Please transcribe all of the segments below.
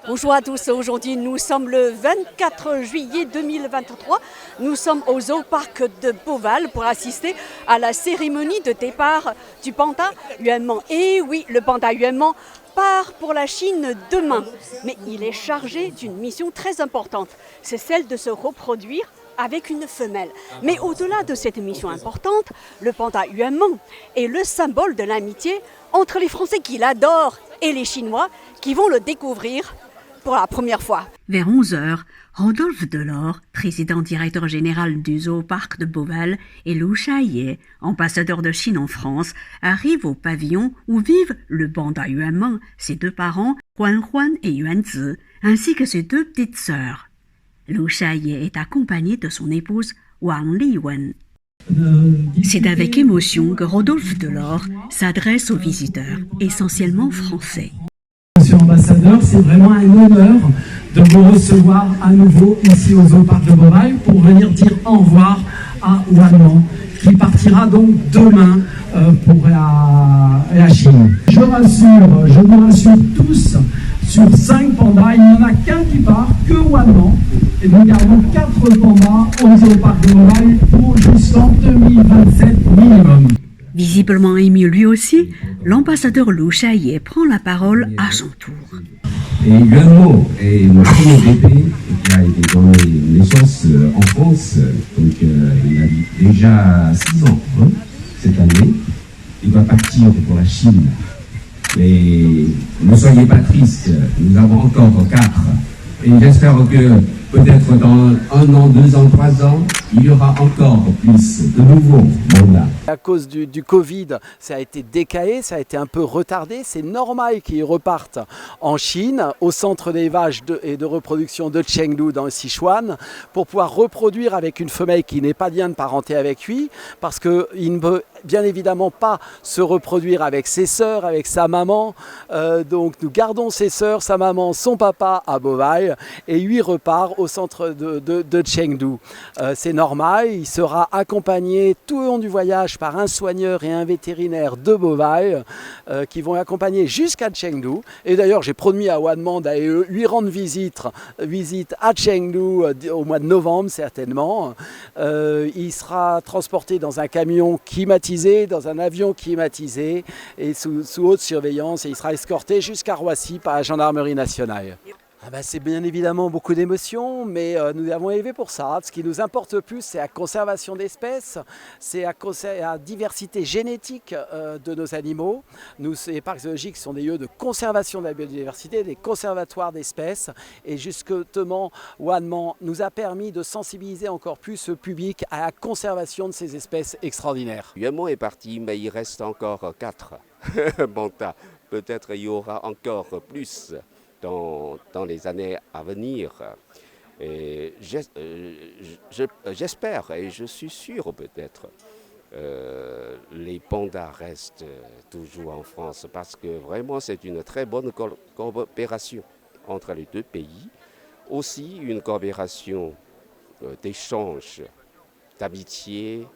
Bonjour à tous, aujourd'hui nous sommes le 24 juillet 2023. Nous sommes au Zoo-Parc de Beauval pour assister à la cérémonie de départ du panda Yuanman. Et oui, le panda Yuanman part pour la Chine demain. Mais il est chargé d'une mission très importante, c'est celle de se reproduire avec une femelle. Mais au-delà de cette mission importante, le panda Yuanman est le symbole de l'amitié entre les Français qui l'adorent et les Chinois qui vont le découvrir pour la première fois. Vers 11 heures, Rodolphe Delors, président-directeur général du Zoo-Parc de Beauval, et Lou Shaye, ambassadeur de Chine en France, arrivent au pavillon où vivent le panda Yuanman, ses deux parents, Huan Huan et Yuanzi, ainsi que ses deux petites sœurs. Lou Shaye est accompagné de son épouse Wang Liwen. C'est avec émotion que Rodolphe Delors s'adresse aux visiteurs, essentiellement français. Monsieur l'ambassadeur, c'est vraiment un honneur de vous recevoir à nouveau ici au Zoo-Parc de Beauval pour venir dire au revoir à Yuanman, qui partira donc demain pour la Chine. Je vous rassure tous, sur 5 pandas, il n'y en a qu'un qui part, que Yuanman. Et nous gardons 4 pandas au Zoo-Parc de Beauval pour jusqu'en 2027 minimum. Visiblement ému lui aussi, l'ambassadeur Lou Shaye prend la parole à son tour. Et Yuanman est mon premier bébé qui a été donné naissance en France. Donc il a déjà 6 ans cette année. Il va partir pour la Chine. Mais ne soyez pas tristes, nous avons encore 4. Et j'espère que peut-être dans 1 an, 2 ans, 3 ans, il y aura encore plus de nouveaux mandats. À cause du Covid, ça a été décalé, ça a été un peu retardé. C'est normal qu'ils repartent en Chine, au centre d'élevage et de reproduction de Chengdu dans le Sichuan, pour pouvoir reproduire avec une femelle qui n'est pas bien de parenté avec lui, parce qu'il ne peut bien évidemment pas se reproduire avec ses sœurs, avec sa maman. Donc nous gardons ses sœurs, sa maman, son papa à Beauval, et lui repart au centre de Chengdu. C'est normal, il sera accompagné tout au long du voyage par un soigneur et un vétérinaire de Beauval qui vont l'accompagner jusqu'à Chengdu. Et d'ailleurs, j'ai promis à Yuanman d'aller lui rendre visite à Chengdu au mois de novembre certainement. Il sera transporté dans un camion climatisé, dans un avion climatisé et sous haute surveillance, et il sera escorté jusqu'à Roissy par la gendarmerie nationale. C'est bien évidemment beaucoup d'émotions, mais nous avons élevé pour ça. Ce qui nous importe le plus, c'est la conservation d'espèces, c'est la diversité génétique de nos animaux. Les parcs zoologiques sont des lieux de conservation de la biodiversité, des conservatoires d'espèces. Et justement, Yuanman nous a permis de sensibiliser encore plus le public à la conservation de ces espèces extraordinaires. Yuanman est parti, mais il reste encore 4 pandas. Peut-être il y aura encore plus dans les années à venir. Et j'espère et je suis sûr peut-être les pandas restent toujours en France parce que vraiment c'est une très bonne coopération entre les deux pays. Aussi une coopération d'échange, d'amitié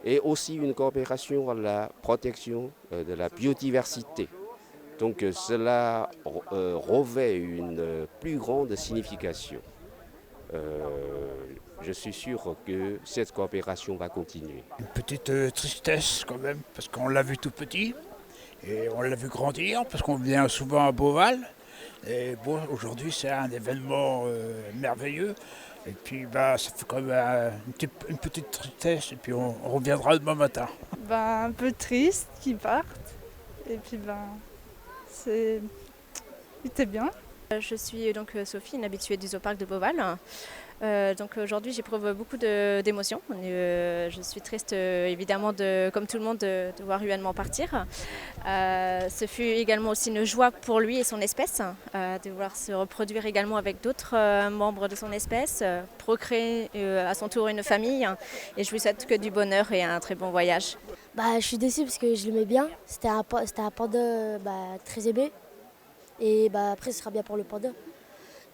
et aussi une coopération à la protection de la biodiversité. Donc cela revêt une plus grande signification. Je suis sûr que cette coopération va continuer. Une petite tristesse quand même, parce qu'on l'a vu tout petit, et on l'a vu grandir, parce qu'on vient souvent à Beauval. Et bon, aujourd'hui c'est un événement merveilleux. Et puis ça fait quand même une petite tristesse, et puis on reviendra demain matin. Un peu triste qu'ils partent, et puis c'était bien. Je suis donc Sophie, une habituée du Zoo-Parc de Beauval. Donc aujourd'hui j'éprouve beaucoup d'émotions. Je suis triste évidemment comme tout le monde de voir Yuanman partir. Ce fut également aussi une joie pour lui et son espèce de vouloir se reproduire également avec d'autres membres de son espèce, procréer à son tour une famille, et je lui souhaite que du bonheur et un très bon voyage. Je suis déçue parce que je l'aimais bien, c'était un panda très aimé, et après ce sera bien pour le panda,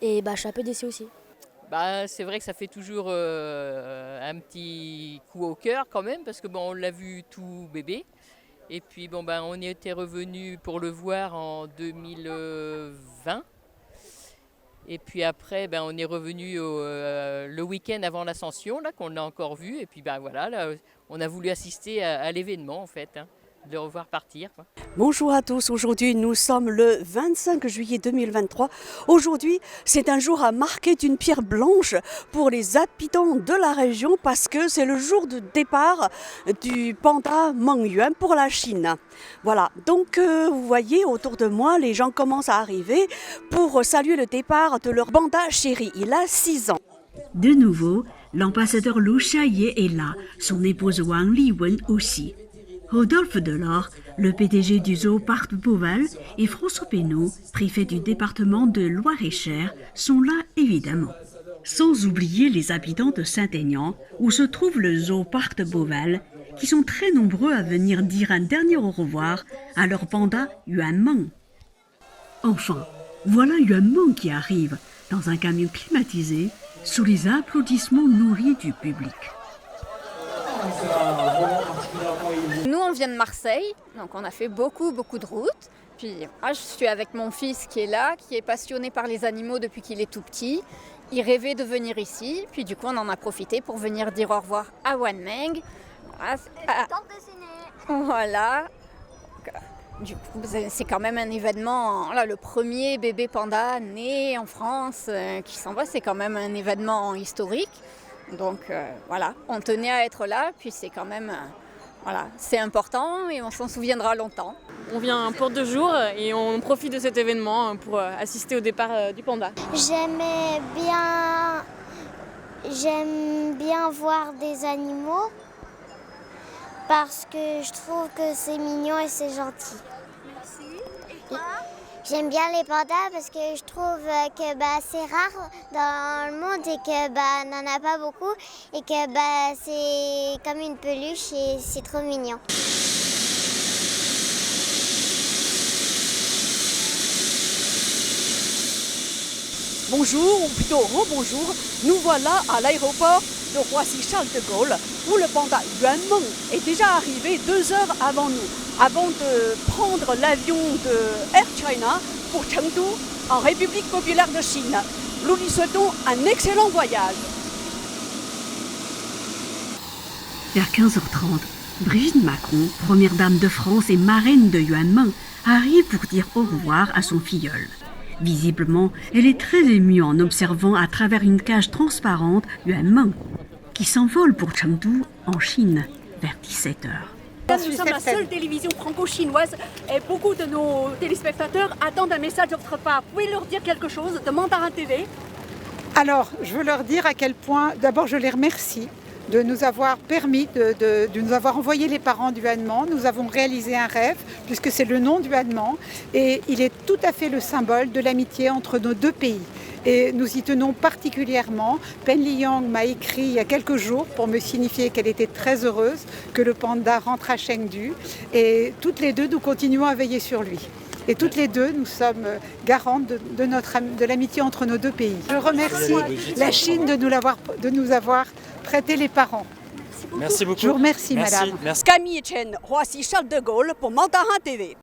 et je suis un peu déçue aussi. C'est vrai que ça fait toujours un petit coup au cœur quand même, parce que on l'a vu tout bébé. Et puis on y était revenu pour le voir en 2020. Et puis après, on est revenu le week-end avant l'Ascension, là, qu'on l'a encore vu. Et puis voilà, là, on a voulu assister à l'événement, en fait, de le revoir partir, quoi. Bonjour à tous, aujourd'hui nous sommes le 25 juillet 2023. Aujourd'hui c'est un jour à marquer d'une pierre blanche pour les habitants de la région parce que c'est le jour de départ du panda Mengyuan pour la Chine. Voilà, donc vous voyez autour de moi les gens commencent à arriver pour saluer le départ de leur panda chéri, il a 6 ans. De nouveau, l'ambassadeur Lu Xiaye est là, son épouse Wang Liwen aussi. Rodolphe Delors, le PDG du Zooparc de Beauval, et François Pénaud, préfet du département de Loir-et-Cher, sont là évidemment. Sans oublier les habitants de Saint-Aignan, où se trouve le Zooparc de Beauval, qui sont très nombreux à venir dire un dernier au revoir à leur panda Yuanmeng. Enfin, voilà Yuanmeng qui arrive, dans un camion climatisé, sous les applaudissements nourris du public. Nous, on vient de Marseille, donc on a fait beaucoup de routes. Puis moi, je suis avec mon fils qui est là, qui est passionné par les animaux depuis qu'il est tout petit. Il rêvait de venir ici, puis du coup, on en a profité pour venir dire au revoir à Yuanmeng. Voilà. Du coup, c'est quand même un événement, là, le premier bébé panda né en France qui s'en va, c'est quand même un événement historique. Donc voilà, on tenait à être là, puis c'est quand même, voilà, c'est important et on s'en souviendra longtemps. On vient pour 2 jours et on profite de cet événement pour assister au départ du panda. J'aime bien voir des animaux parce que je trouve que c'est mignon et c'est gentil. Merci. Et toi ? J'aime bien les pandas parce que je trouve que c'est rare dans le monde et que n'en a pas beaucoup et que c'est comme une peluche et c'est trop mignon. Bonjour, ou plutôt rebonjour, nous voilà à l'aéroport de Roissy-Charles de Gaulle où le panda Yuanmeng est déjà arrivé 2 heures avant nous, avant de prendre l'avion de Air China pour Chengdu en République populaire de Chine. Nous lui souhaitons un excellent voyage. Vers 15h30, Brigitte Macron, première dame de France et marraine de Yuanmeng, arrive pour dire au revoir à son filleul. Visiblement, elle est très émue en observant à travers une cage transparente Yuanmeng, qui s'envole pour Chengdu, en Chine, vers 17h. Nous sommes la seule télévision franco-chinoise et beaucoup de nos téléspectateurs attendent un message de votre part. Vous pouvez leur dire quelque chose de Mandarin TV? Alors, je veux leur dire à quel point, d'abord je les remercie de nous avoir permis, de nous avoir envoyé les parents du Yuanmeng. Nous avons réalisé un rêve, puisque c'est le nom du Yuanmeng, et il est tout à fait le symbole de l'amitié entre nos 2 pays. Et nous y tenons particulièrement. Pen Liyang m'a écrit il y a quelques jours pour me signifier qu'elle était très heureuse que le panda rentre à Chengdu. Et toutes les 2, nous continuons à veiller sur lui. Et toutes les 2, nous sommes garantes de l'amitié entre nos 2 pays. Je remercie la Chine de nous avoir prêté les parents. Merci beaucoup. Je vous remercie, madame. Camille Chen, Roissy-Charles de Gaulle pour Mandarin TV.